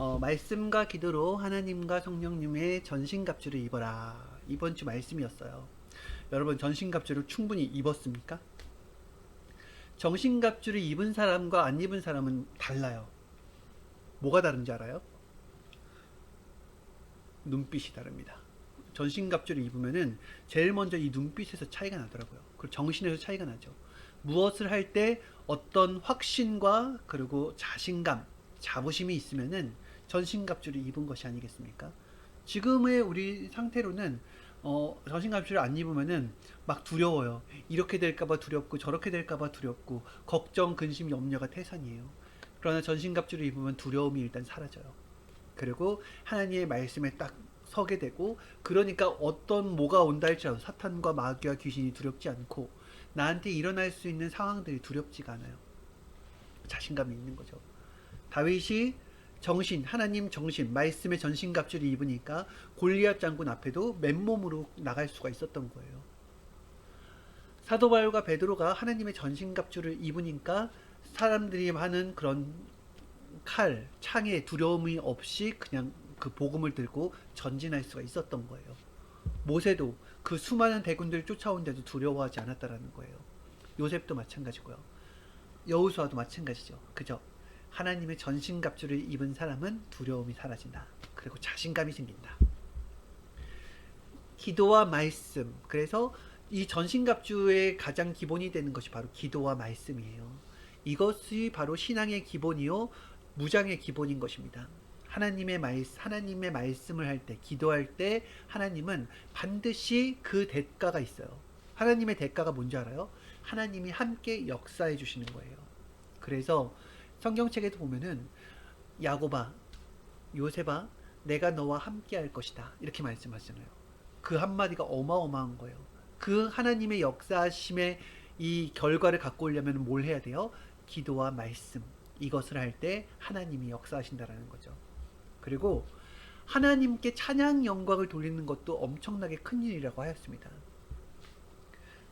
말씀과 기도로 하나님과 성령님의 전신갑주를 입어라. 이번 주 말씀이었어요. 여러분 전신갑주를 충분히 입었습니까? 전신갑주를 입은 사람과 안 입은 사람은 달라요. 뭐가 다른지 알아요? 눈빛이 다릅니다. 전신갑주를 입으면은 제일 먼저 이 눈빛에서 차이가 나더라고요. 그리고 정신에서 차이가 나죠. 무엇을 할 때 어떤 확신과 그리고 자신감, 자부심이 있으면은 전신갑주를 입은 것이 아니겠습니까? 지금의 우리 상태로는 전신갑주를 안 입으면은 막 두려워요. 이렇게 될까봐 두렵고 저렇게 될까봐 두렵고 걱정, 근심, 염려가 태산이에요. 그러나 전신갑주를 입으면 두려움이 일단 사라져요. 그리고 하나님의 말씀에 딱 서게 되고, 그러니까 어떤 뭐가 온다 할지라도 사탄과 마귀와 귀신이 두렵지 않고 나한테 일어날 수 있는 상황들이 두렵지가 않아요. 자신감이 있는 거죠. 다윗이 정신, 하나님 정신, 말씀의 전신갑주를 입으니까 골리앗 장군 앞에도 맨몸으로 나갈 수가 있었던 거예요. 사도 바울과 베드로가 하나님의 전신갑주를 입으니까 사람들이 하는 그런 칼, 창에 두려움이 없이 그냥 그 복음을 들고 전진할 수가 있었던 거예요. 모세도 그 수많은 대군들 쫓아오는데도 두려워하지 않았다라는 거예요. 요셉도 마찬가지고요. 여호수아도 마찬가지죠. 그죠? 하나님의 전신갑주를 입은 사람은 두려움이 사라진다. 그리고 자신감이 생긴다. 기도와 말씀. 그래서 이 전신갑주의 가장 기본이 되는 것이 바로 기도와 말씀이에요. 이것이 바로 신앙의 기본이요, 무장의 기본인 것입니다. 하나님의 말씀을 할 때, 기도할 때 하나님은 반드시 그 대가가 있어요. 하나님의 대가가 뭔지 알아요? 하나님이 함께 역사해 주시는 거예요. 그래서 성경책에도 보면은 야곱아, 요셉아, 내가 너와 함께 할 것이다, 이렇게 말씀하시잖아요. 그 한마디가 어마어마한 거예요. 그 하나님의 역사하심의 이 결과를 갖고 오려면 뭘 해야 돼요? 기도와 말씀, 이것을 할 때 하나님이 역사하신다라는 거죠. 그리고 하나님께 찬양 영광을 돌리는 것도 엄청나게 큰 일이라고 하였습니다.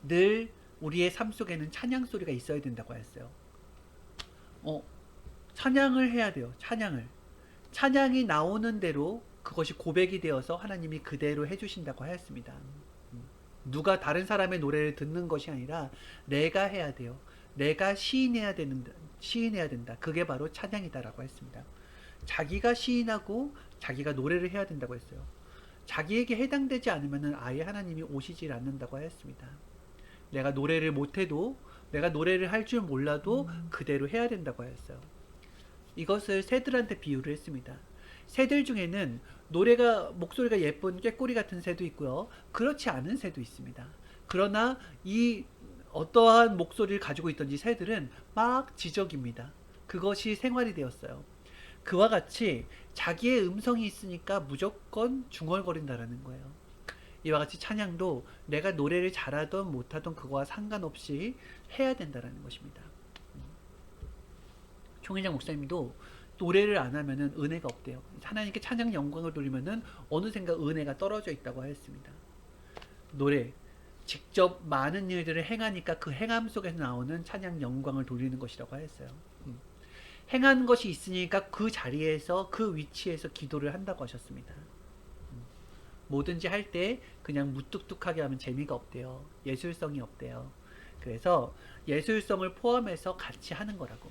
늘 우리의 삶 속에는 찬양 소리가 있어야 된다고 하였어요. 찬양을 해야 돼요. 찬양이 나오는 대로 그것이 고백이 되어서 하나님이 그대로 해주신다고 하였습니다. 누가 다른 사람의 노래를 듣는 것이 아니라 내가 해야 돼요. 내가 시인해야 된다. 그게 바로 찬양이다라고 했습니다. 자기가 시인하고 자기가 노래를 해야 된다고 했어요. 자기에게 해당되지 않으면 아예 하나님이 오시질 않는다고 하였습니다. 내가 노래를 못해도, 내가 노래를 할 줄 몰라도 그대로 해야 된다고 하였어요. 이것을 새들한테 비유를 했습니다. 새들 중에는 목소리가 예쁜 꾀꼬리 같은 새도 있고요, 그렇지 않은 새도 있습니다. 그러나 이 어떠한 목소리를 가지고 있던지 새들은 막 지적입니다. 그것이 생활이 되었어요. 그와 같이 자기의 음성이 있으니까 무조건 중얼거린다라는 거예요. 이와 같이 찬양도 내가 노래를 잘하던 못하던 그거와 상관없이 해야 된다라는 것입니다. 총회장 목사님도 노래를 안 하면은 은혜가 없대요. 하나님께 찬양 영광을 돌리면은 어느샌가 은혜가 떨어져 있다고 하였습니다. 노래, 직접 많은 일들을 행하니까 그 행함 속에서 나오는 찬양 영광을 돌리는 것이라고 하였어요. 행한 것이 있으니까 그 자리에서, 그 위치에서 기도를 한다고 하셨습니다. 뭐든지 할 때 그냥 무뚝뚝하게 하면 재미가 없대요. 예술성이 없대요. 그래서 예술성을 포함해서 같이 하는 거라고.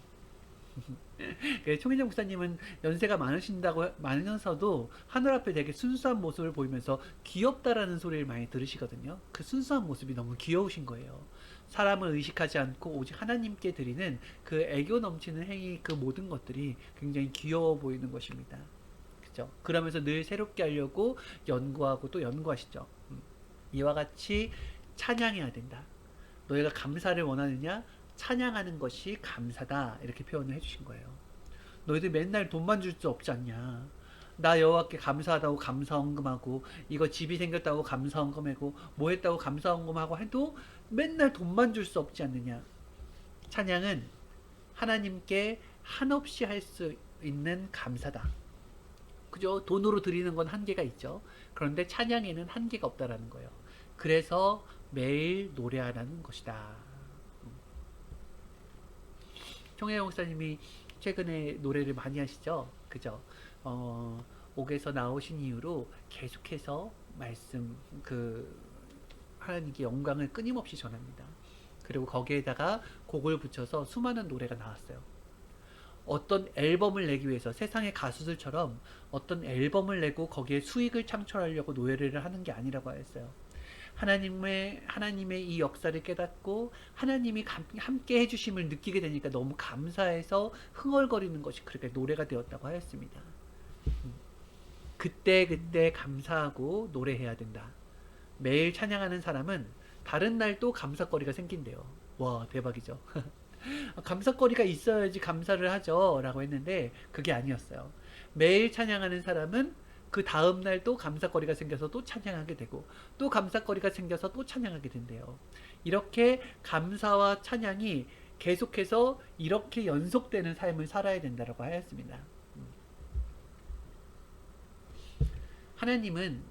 총인정 목사님은 연세가 많으면서도 하늘 앞에 되게 순수한 모습을 보이면서 귀엽다라는 소리를 많이 들으시거든요. 그 순수한 모습이 너무 귀여우신 거예요. 사람을 의식하지 않고 오직 하나님께 드리는 그 애교 넘치는 행위, 그 모든 것들이 굉장히 귀여워 보이는 것입니다. 그죠? 그러면서 늘 새롭게 하려고 연구하고 또 연구하시죠. 이와 같이 찬양해야 된다. 너희가 감사를 원하느냐? 찬양하는 것이 감사다, 이렇게 표현을 해주신 거예요. 너희들 맨날 돈만 줄 수 없지 않냐? 나 여호와께 감사하다고 감사헌금하고, 이거 집이 생겼다고 감사헌금하고, 뭐 했다고 감사헌금하고 해도 맨날 돈만 줄 수 없지 않느냐? 찬양은 하나님께 한없이 할 수 있는 감사다. 그죠? 돈으로 드리는 건 한계가 있죠. 그런데 찬양에는 한계가 없다라는 거예요. 그래서 매일 노래하라는 것이다. 총회 목사님이 최근에 노래를 많이 하시죠. 그죠? 옥에서 나오신 이후로 계속해서 말씀 하나님께 영광을 끊임없이 전합니다. 그리고 거기에다가 곡을 붙여서 수많은 노래가 나왔어요. 어떤 앨범을 내기 위해서 세상의 가수들처럼 어떤 앨범을 내고 거기에 수익을 창출하려고 노래를 하는 게 아니라고 했어요. 하나님의 이 역사를 깨닫고 하나님이 함께 해주심을 느끼게 되니까 너무 감사해서 흥얼거리는 것이 그렇게 노래가 되었다고 하였습니다. 그때 감사하고 노래해야 된다. 매일 찬양하는 사람은 다른 날 또 감사거리가 생긴대요. 와, 대박이죠. 감사거리가 있어야지 감사를 하죠 라고 했는데 그게 아니었어요. 매일 찬양하는 사람은 그 다음날 또 감사거리가 생겨서 또 찬양하게 되고 또 감사거리가 생겨서 또 찬양하게 된대요. 이렇게 감사와 찬양이 계속해서 이렇게 연속되는 삶을 살아야 된다고 하였습니다. 하나님은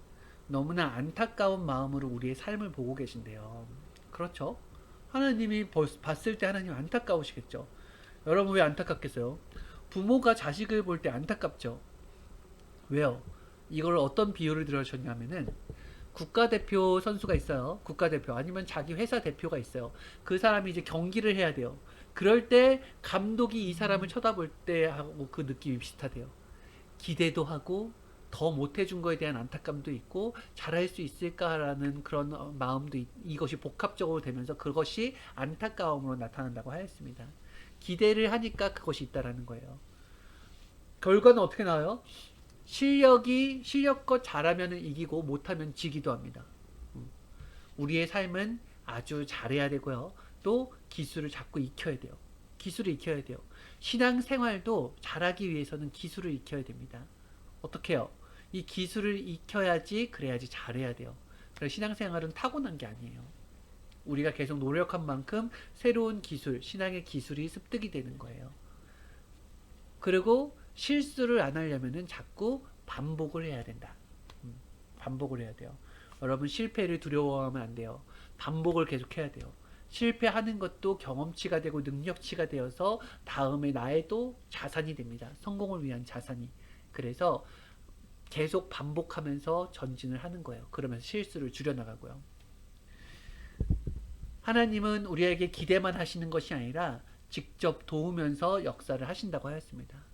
너무나 안타까운 마음으로 우리의 삶을 보고 계신데요. 그렇죠? 하나님이 봤을 때 하나님 안타까우시겠죠. 여러분 왜 안타깝겠어요? 부모가 자식을 볼 때 안타깝죠. 왜요? 이걸 어떤 비유를 들으셨냐면은 국가대표 선수가 있어요. 국가대표 아니면 자기 회사 대표가 있어요. 그 사람이 이제 경기를 해야 돼요. 그럴 때 감독이 이 사람을 쳐다볼 때 하고 그 느낌이 비슷하대요. 기대도 하고 더 못해준 거에 대한 안타감도 있고 잘할 수 있을까라는 그런 마음도 이것이 복합적으로 되면서 그것이 안타까움으로 나타난다고 하였습니다. 기대를 하니까 그것이 있다라는 거예요. 결과는 어떻게 나와요? 실력껏 잘하면 이기고 못하면 지기도 합니다. 우리의 삶은 아주 잘해야 되고요. 또 기술을 자꾸 익혀야 돼요. 기술을 익혀야 돼요. 신앙생활도 잘하기 위해서는 기술을 익혀야 됩니다. 어떻게 해요? 이 기술을 익혀야지 그래야지 잘해야 돼요. 그래서 신앙생활은 타고난 게 아니에요. 우리가 계속 노력한 만큼 새로운 기술, 신앙의 기술이 습득이 되는 거예요. 그리고 실수를 안 하려면은 자꾸 반복을 해야 된다. 반복을 해야 돼요. 여러분 실패를 두려워하면 안 돼요. 반복을 계속 해야 돼요. 실패하는 것도 경험치가 되고 능력치가 되어서 다음에 나의 또 자산이 됩니다. 성공을 위한 자산이. 그래서 계속 반복하면서 전진을 하는 거예요. 그러면서 실수를 줄여나가고요. 하나님은 우리에게 기대만 하시는 것이 아니라 직접 도우면서 역사를 하신다고 하였습니다.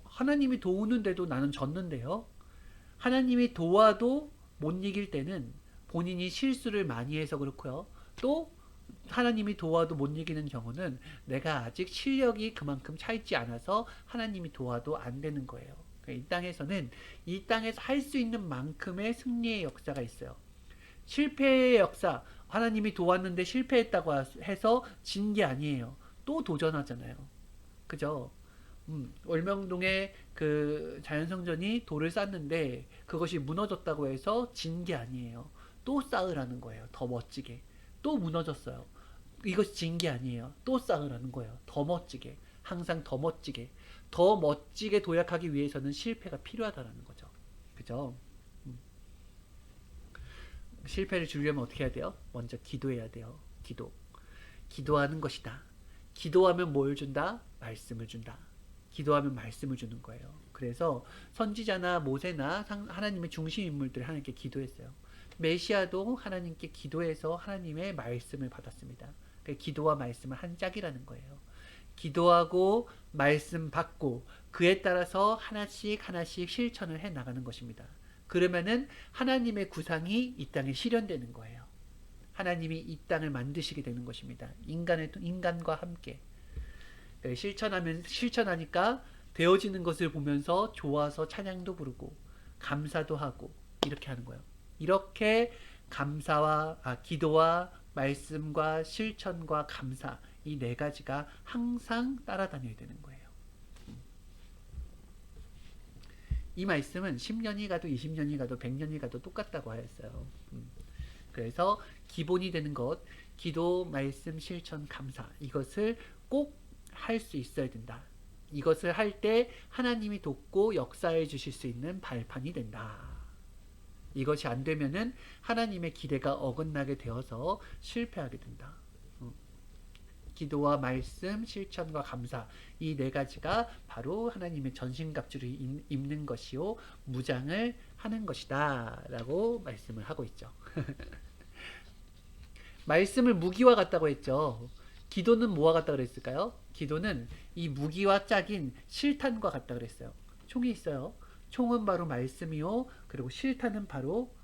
하나님이 도우는데도 나는 졌는데요. 하나님이 도와도 못 이길 때는 본인이 실수를 많이 해서 그렇고요. 또 하나님이 도와도 못 이기는 경우는 내가 아직 실력이 그만큼 차있지 않아서 하나님이 도와도 안 되는 거예요. 이 땅에서는 이 땅에서 할 수 있는 만큼의 승리의 역사가 있어요. 실패의 역사, 하나님이 도왔는데 실패했다고 해서 진 게 아니에요. 또 도전하잖아요. 그죠? 월명동에 그 자연성전이 돌을 쌓는데 그것이 무너졌다고 해서 진 게 아니에요. 또 쌓으라는 거예요. 더 멋지게. 또 무너졌어요. 이것이 진 게 아니에요. 또 쌓으라는 거예요. 더 멋지게. 항상 더 멋지게. 더 멋지게 도약하기 위해서는 실패가 필요하다는 거죠. 그죠? 실패를 줄이려면 어떻게 해야 돼요? 먼저 기도해야 돼요. 기도하는 것이다. 기도하면 뭘 준다? 말씀을 준다. 기도하면 말씀을 주는 거예요. 그래서 선지자나 모세나 하나님의 중심 인물들이 하나님께 기도했어요. 메시아도 하나님께 기도해서 하나님의 말씀을 받았습니다. 기도와 말씀은 한 짝이라는 거예요. 기도하고 말씀 받고 그에 따라서 하나씩 실천을 해 나가는 것입니다. 그러면은 하나님의 구상이 이 땅에 실현되는 거예요. 하나님이 이 땅을 만드시게 되는 것입니다. 인간과 함께. 실천하니까 되어지는 것을 보면서 좋아서 찬양도 부르고 감사도 하고 이렇게 하는 거예요. 이렇게 기도와 말씀과 실천과 감사 이 네 가지가 항상 따라다녀야 되는 거예요. 이 말씀은 10년이 가도 20년이 가도 100년이 가도 똑같다고 하였어요. 그래서 기본이 되는 것, 기도, 말씀, 실천, 감사 이것을 꼭 할 수 있어야 된다. 이것을 할 때 하나님이 돕고 역사해 주실 수 있는 발판이 된다. 이것이 안 되면은 하나님의 기대가 어긋나게 되어서 실패하게 된다. 기도와 말씀, 실천과 감사, 이 네 가지가 바로 하나님의 전신갑주를 입는 것이요 무장을 하는 것이다 라고 말씀을 하고 있죠. 말씀을 무기와 같다고 했죠. 기도는 뭐와 같다 그랬을까요? 기도는 이 무기와 짝인 실탄과 같다 그랬어요. 총이 있어요. 총은 바로 말씀이요. 그리고 실탄은 바로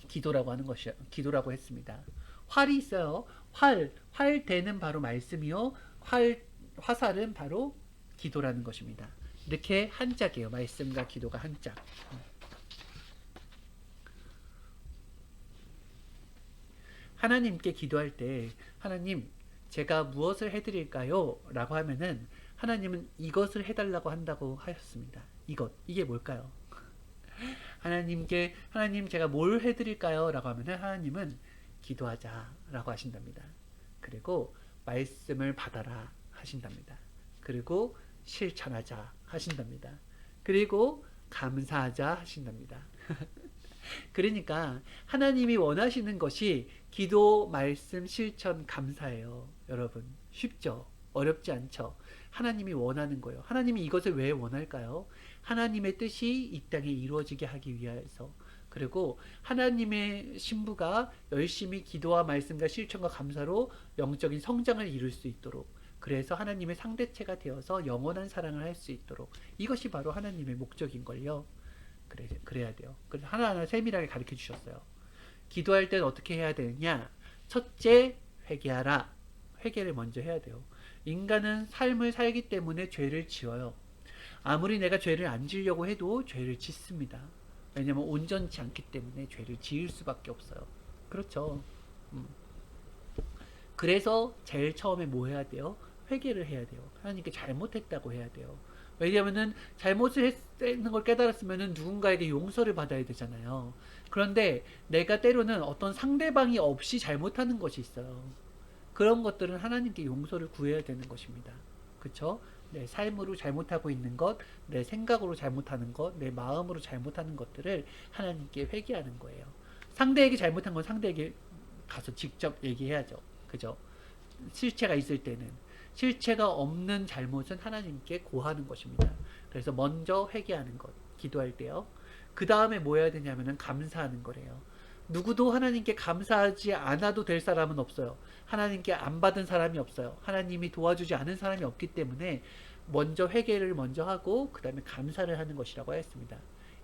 기도라고 하는 것이 기도라고 했습니다. 활이 있어요. 활대는 바로 말씀이요. 화살은 바로 기도라는 것입니다. 이렇게 한 짝이에요. 말씀과 기도가 한 짝. 하나님께 기도할 때 하나님 제가 무엇을 해드릴까요? 라고 하면은 하나님은 이것을 해달라고 한다고 하셨습니다. 이게 뭘까요? 하나님 제가 뭘 해드릴까요? 라고 하면은 하나님은 기도하자 라고 하신답니다. 그리고 말씀을 받아라 하신답니다. 그리고 실천하자 하신답니다. 그리고 감사하자 하신답니다. 그러니까 하나님이 원하시는 것이 기도, 말씀, 실천, 감사예요. 여러분 쉽죠? 어렵지 않죠? 하나님이 원하는 거예요. 하나님이 이것을 왜 원할까요? 하나님의 뜻이 이 땅에 이루어지게 하기 위해서, 그리고 하나님의 신부가 열심히 기도와 말씀과 실천과 감사로 영적인 성장을 이룰 수 있도록, 그래서 하나님의 상대체가 되어서 영원한 사랑을 할 수 있도록, 이것이 바로 하나님의 목적인걸요. 그래야 돼요. 그래서 하나하나 세밀하게 가르쳐 주셨어요. 기도할 때는 어떻게 해야 되느냐? 첫째, 회개하라. 회개를 먼저 해야 돼요. 인간은 삶을 살기 때문에 죄를 지어요. 아무리 내가 죄를 안 지으려고 해도 죄를 짓습니다. 왜냐면 온전치 않기 때문에 죄를 지을 수밖에 없어요. 그렇죠. 그래서 제일 처음에 뭐 해야 돼요? 회개를 해야 돼요. 하나님께 잘못했다고 해야 돼요. 왜냐면은 잘못을 했는 걸 깨달았으면은 누군가에게 용서를 받아야 되잖아요. 그런데 내가 때로는 어떤 상대방이 없이 잘못하는 것이 있어요. 그런 것들은 하나님께 용서를 구해야 되는 것입니다. 그쵸? 내 삶으로 잘못하고 있는 것, 내 생각으로 잘못하는 것, 내 마음으로 잘못하는 것들을 하나님께 회개하는 거예요. 상대에게 잘못한 건 상대에게 가서 직접 얘기해야죠. 그죠? 실체가 있을 때는. 실체가 없는 잘못은 하나님께 고하는 것입니다. 그래서 먼저 회개하는 것, 기도할 때요. 그 다음에 뭐 해야 되냐면은 감사하는 거래요. 누구도 하나님께 감사하지 않아도 될 사람은 없어요. 하나님께 안 받은 사람이 없어요. 하나님이 도와주지 않은 사람이 없기 때문에 먼저 회개를 먼저 하고 그 다음에 감사를 하는 것이라고 했습니다.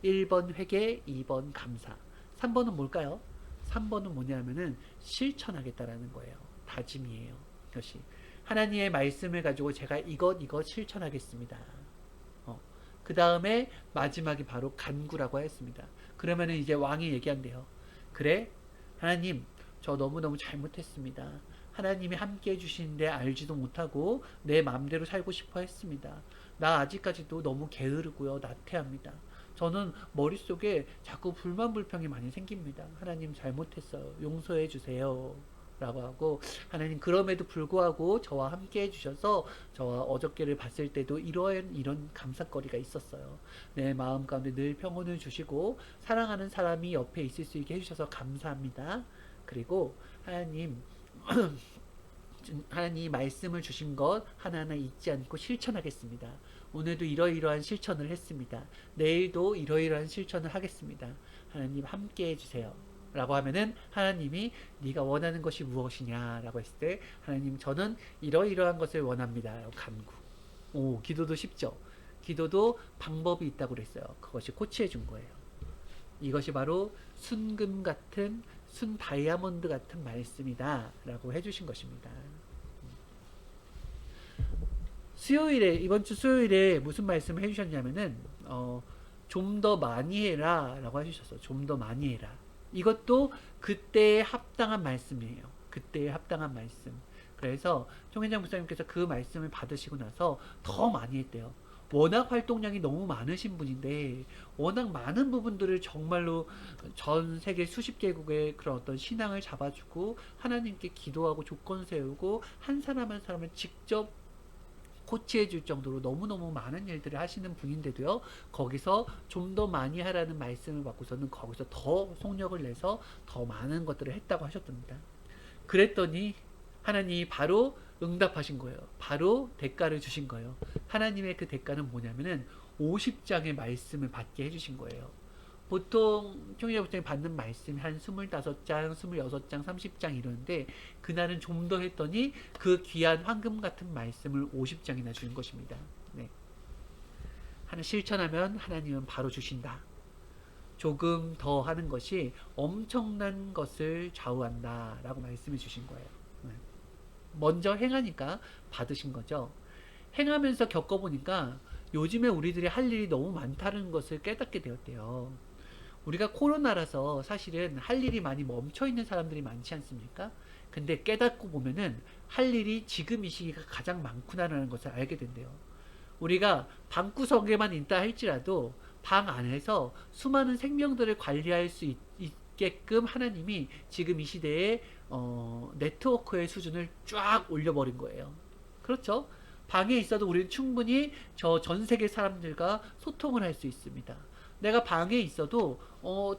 1번 회개, 2번 감사. 3번은 뭘까요? 3번은 뭐냐면은 실천하겠다라는 거예요. 다짐이에요. 이것이 하나님의 말씀을 가지고 제가 이것 실천하겠습니다. 그 다음에 마지막이 바로 간구라고 했습니다. 그러면은 이제 왕이 얘기한대요. 그래? 하나님, 저 너무너무 잘못했습니다. 하나님이 함께 해주시는데 알지도 못하고 내 마음대로 살고 싶어 했습니다. 나 아직까지도 너무 게으르고요. 나태합니다. 저는 머릿속에 자꾸 불만불평이 많이 생깁니다. 하나님 잘못했어요. 용서해 주세요. 라고 하고, 하나님 그럼에도 불구하고 저와 함께 해주셔서 저와 어저께를 봤을 때도 이런 감사거리가 있었어요. 내 마음 가운데 늘 평온을 주시고 사랑하는 사람이 옆에 있을 수 있게 해주셔서 감사합니다. 그리고 하나님 하나님 말씀을 주신 것 하나하나 잊지 않고 실천하겠습니다. 오늘도 이러이러한 실천을 했습니다. 내일도 이러이러한 실천을 하겠습니다. 하나님 함께 해주세요. 라고 하면은 하나님이 네가 원하는 것이 무엇이냐 라고 했을 때 하나님 저는 이러이러한 것을 원합니다. 간구. 기도도 쉽죠. 기도도 방법이 있다고 그랬어요. 그것이 코치해 준 거예요. 이것이 바로 순금 같은 순 다이아몬드 같은 말씀이다 라고 해주신 것입니다. 이번 주 수요일에 무슨 말씀을 해주셨냐면은 좀 더 많이 해라 라고 해주셨어요. 좀 더 많이 해라. 이것도 그때에 합당한 말씀이에요. 그때에 합당한 말씀. 그래서 총회장 목사님께서 그 말씀을 받으시고 나서 더 많이 했대요. 워낙 활동량이 너무 많으신 분인데 워낙 많은 부분들을 정말로 전 세계 수십 개국의 그런 어떤 신앙을 잡아주고 하나님께 기도하고 조건 세우고 한 사람 한 사람을 직접 코치해 줄 정도로 너무너무 많은 일들을 하시는 분인데도요, 거기서 좀 더 많이 하라는 말씀을 받고서는 거기서 더 속력을 내서 더 많은 것들을 했다고 하셨답니다. 그랬더니 하나님이 바로 응답하신 거예요. 바로 대가를 주신 거예요. 하나님의 그 대가는 뭐냐면은 50장의 말씀을 받게 해주신 거예요. 보통 총회자 목사님이 받는 말씀이 한 25장, 26장, 30장 이러는데 그날은 좀 더 했더니 그 귀한 황금 같은 말씀을 50장이나 주는 것입니다. 네. 하나 실천하면 하나님은 바로 주신다. 조금 더 하는 것이 엄청난 것을 좌우한다 라고 말씀해 주신 거예요. 네. 먼저 행하니까 받으신 거죠. 행하면서 겪어보니까 요즘에 우리들이 할 일이 너무 많다는 것을 깨닫게 되었대요. 우리가 코로나라서 사실은 할 일이 많이 멈춰있는 사람들이 많지 않습니까? 근데 깨닫고 보면은 할 일이 지금 이 시기가 가장 많구나라는 것을 알게 된대요. 우리가 방구석에만 있다 할지라도 방 안에서 수많은 생명들을 관리할 수 있게끔 하나님이 지금 이 시대에 네트워크의 수준을 쫙 올려버린 거예요. 그렇죠? 방에 있어도 우리는 충분히 저 전 세계 사람들과 소통을 할 수 있습니다. 내가 방에 있어도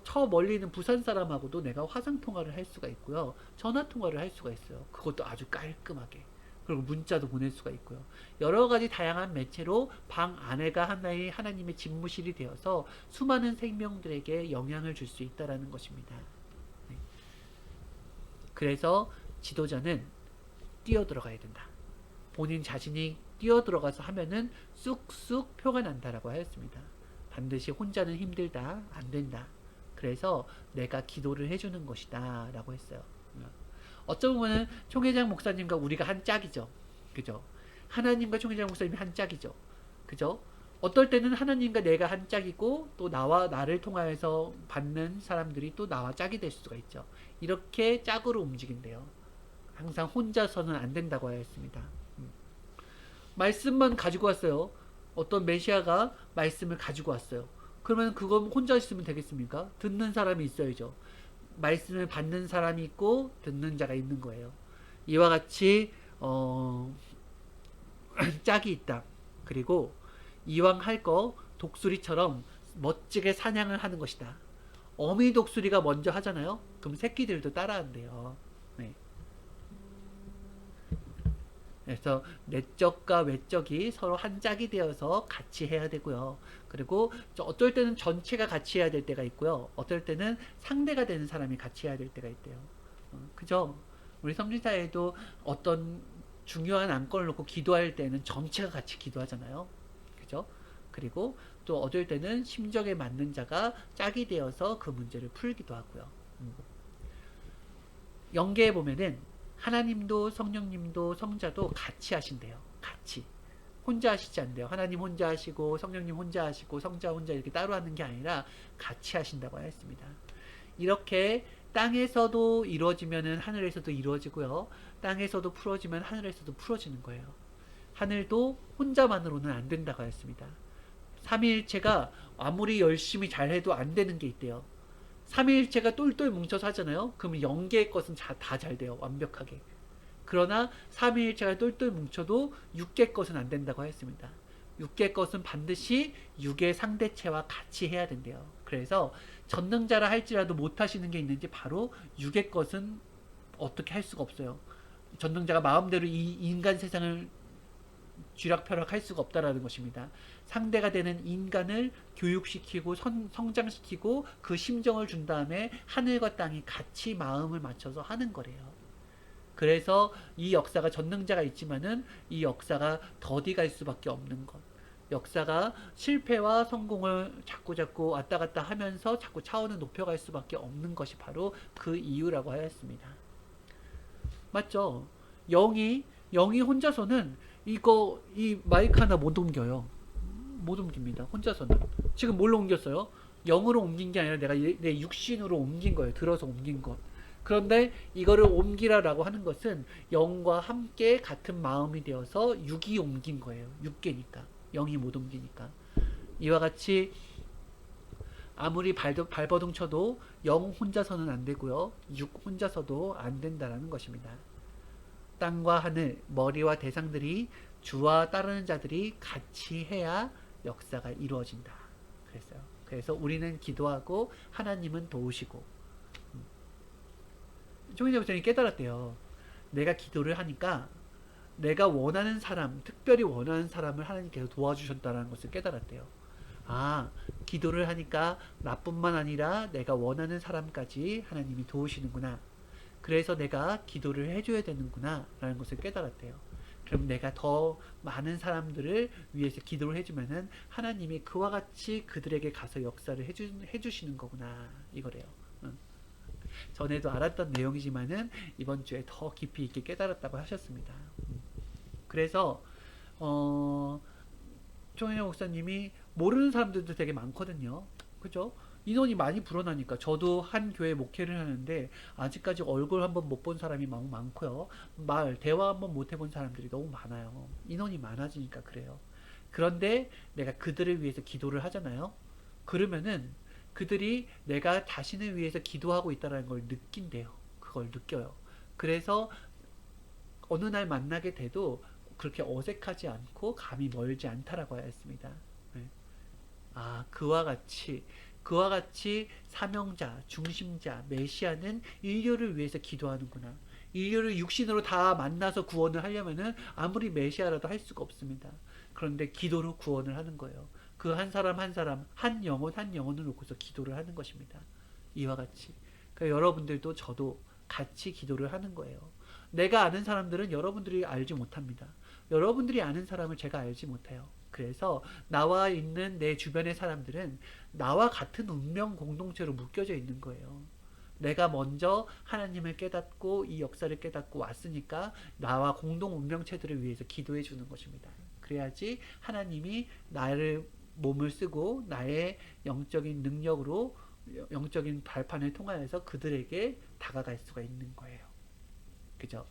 저 멀리 있는 부산 사람하고도 내가 화상 통화를 할 수가 있고요. 전화 통화를 할 수가 있어요. 그것도 아주 깔끔하게. 그리고 문자도 보낼 수가 있고요. 여러 가지 다양한 매체로 방 안에가 하나의 하나님의 집무실이 되어서 수많은 생명들에게 영향을 줄 수 있다라는 것입니다. 네. 그래서 지도자는 뛰어들어가야 된다. 본인 자신이 뛰어들어가서 하면은 쑥쑥 표가 난다라고 하였습니다. 반드시 혼자는 힘들다, 안 된다. 그래서 내가 기도를 해주는 것이다 라고 했어요. 어쩌면 총회장 목사님과 우리가 한 짝이죠. 그죠? 하나님과 총회장 목사님이 한 짝이죠. 그죠? 어떨 때는 하나님과 내가 한 짝이고 또 나와 나를 통하여서 받는 사람들이 또 나와 짝이 될 수가 있죠. 이렇게 짝으로 움직인대요. 항상 혼자서는 안 된다고 하였습니다. 말씀만 가지고 왔어요. 어떤 메시아가 말씀을 가지고 왔어요. 그러면 그건 혼자 있으면 되겠습니까? 듣는 사람이 있어야죠. 말씀을 받는 사람이 있고 듣는 자가 있는 거예요. 이와 같이 짝이 있다. 그리고 이왕 할 거 독수리처럼 멋지게 사냥을 하는 것이다. 어미 독수리가 먼저 하잖아요. 그럼 새끼들도 따라한대요. 네. 그래서 내적과 외적이 서로 한 짝이 되어서 같이 해야 되고요. 그리고 어떨 때는 전체가 같이 해야 될 때가 있고요. 어떨 때는 상대가 되는 사람이 같이 해야 될 때가 있대요. 그죠? 우리 성진사에도 어떤 중요한 안건을 놓고 기도할 때는 전체가 같이 기도하잖아요. 그죠? 그리고 또 어떨 때는 심정에 맞는 자가 짝이 되어서 그 문제를 풀기도 하고요. 연계해 보면은 하나님도 성령님도 성자도 같이 하신대요. 같이. 혼자 하시지 않대요. 하나님 혼자 하시고 성령님 혼자 하시고 성자 혼자 이렇게 따로 하는 게 아니라 같이 하신다고 했습니다. 이렇게 땅에서도 이루어지면은 하늘에서도 이루어지고요. 땅에서도 풀어지면 하늘에서도 풀어지는 거예요. 하늘도 혼자만으로는 안 된다고 했습니다. 삼위일체가 아무리 열심히 잘해도 안 되는 게 있대요. 삼위일체가 똘똘 뭉쳐서 하잖아요. 그럼 영계의 것은 다 잘 돼요. 완벽하게. 그러나 삼위일체가 똘똘 뭉쳐도 육계 것은 안 된다고 했습니다. 육계 것은 반드시 육의 상대체와 같이 해야 된대요. 그래서 전능자라 할지라도 못하시는 게 있는지 바로 육의 것은 어떻게 할 수가 없어요. 전능자가 마음대로 이 인간 세상을 쥐락펴락 할 수가 없다라는 것입니다. 상대가 되는 인간을 교육시키고 성장시키고 그 심정을 준 다음에 하늘과 땅이 같이 마음을 맞춰서 하는 거래요. 그래서 이 역사가 전능자가 있지만은 이 역사가 더디 갈 수밖에 없는 것. 역사가 실패와 성공을 자꾸 왔다 갔다 하면서 자꾸 차원을 높여갈 수밖에 없는 것이 바로 그 이유라고 하였습니다. 맞죠? 영이 혼자서는 이 마이크 하나 못 옮겨요. 못 옮깁니다. 혼자서는. 지금 뭘로 옮겼어요? 영으로 옮긴 게 아니라 내가 내 육신으로 옮긴 거예요. 들어서 옮긴 것. 그런데 이거를 옮기라라고 하는 것은 영과 함께 같은 마음이 되어서 육이 옮긴 거예요. 육계니까. 영이 못 옮기니까. 이와 같이 아무리 발버둥 쳐도 영 혼자서는 안 되고요. 육 혼자서도 안 된다라는 것입니다. 땅과 하늘, 머리와 대상들이 주와 따르는 자들이 같이 해야 역사가 이루어진다. 그랬어요. 그래서 우리는 기도하고 하나님은 도우시고. 종인자 목사님이 깨달았대요. 내가 기도를 하니까 내가 원하는 사람, 특별히 원하는 사람을 하나님께서 도와주셨다는 것을 깨달았대요. 아, 기도를 하니까 나뿐만 아니라 내가 원하는 사람까지 하나님이 도우시는구나. 그래서 내가 기도를 해줘야 되는구나 라는 것을 깨달았대요. 그럼 내가 더 많은 사람들을 위해서 기도를 해주면은 하나님이 그와 같이 그들에게 가서 역사를 해주시는 거구나 이거래요. 응. 전에도 알았던 내용이지만은 이번 주에 더 깊이 있게 깨달았다고 하셨습니다. 그래서 총회장 목사님이 모르는 사람들도 되게 많거든요. 그죠? 인원이 많이 불어나니까 저도 한 교회 목회를 하는데 아직까지 얼굴 한번 못 본 사람이 너무 많고요. 대화 한번 못 해본 사람들이 너무 많아요. 인원이 많아지니까 그래요. 그런데 내가 그들을 위해서 기도를 하잖아요. 그러면은 그들이 내가 자신을 위해서 기도하고 있다는 걸 느낀대요. 그걸 느껴요. 그래서 어느 날 만나게 돼도 그렇게 어색하지 않고 감이 멀지 않다라고 하였습니다. 네. 아, 그와 같이 사명자, 중심자, 메시아는 인류를 위해서 기도하는구나. 인류를 육신으로 다 만나서 구원을 하려면은 아무리 메시아라도 할 수가 없습니다. 그런데 기도로 구원을 하는 거예요. 그 한 사람 한 사람, 한 영혼 한 영혼을 놓고서 기도를 하는 것입니다. 이와 같이. 그러니까 여러분들도 저도 같이 기도를 하는 거예요. 내가 아는 사람들은 여러분들이 알지 못합니다. 여러분들이 아는 사람을 제가 알지 못해요. 그래서 나와 있는 내 주변의 사람들은 나와 같은 운명 공동체로 묶여져 있는 거예요. 내가 먼저 하나님을 깨닫고 이 역사를 깨닫고 왔으니까 나와 공동 운명체들을 위해서 기도해 주는 것입니다. 그래야지 하나님이 나를 몸을 쓰고 나의 영적인 능력으로 영적인 발판을 통하여서 그들에게 다가갈 수가 있는 거예요. 그죠?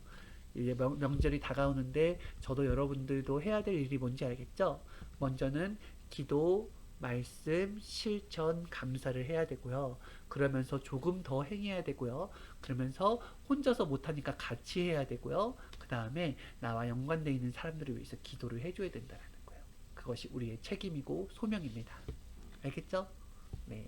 이제 명절이 다가오는데 저도 여러분들도 해야 될 일이 뭔지 알겠죠? 먼저는 기도, 말씀, 실천, 감사를 해야 되고요. 그러면서 조금 더 행해야 되고요. 그러면서 혼자서 못하니까 같이 해야 되고요. 그 다음에 나와 연관되어 있는 사람들을 위해서 기도를 해줘야 된다는 거예요. 그것이 우리의 책임이고 소명입니다. 알겠죠? 네.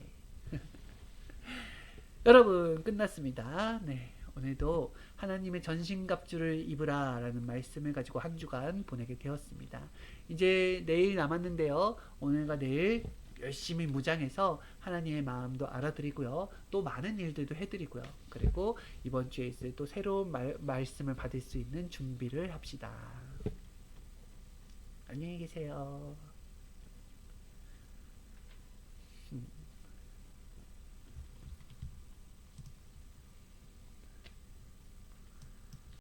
여러분 끝났습니다. 네. 오늘도 하나님의 전신갑주를 입으라 라는 말씀을 가지고 한 주간 보내게 되었습니다. 이제 내일 남았는데요. 오늘과 내일 열심히 무장해서 하나님의 마음도 알아드리고요. 또 많은 일들도 해드리고요. 그리고 이번 주에 있을 또 새로운 말씀을 받을 수 있는 준비를 합시다. 안녕히 계세요.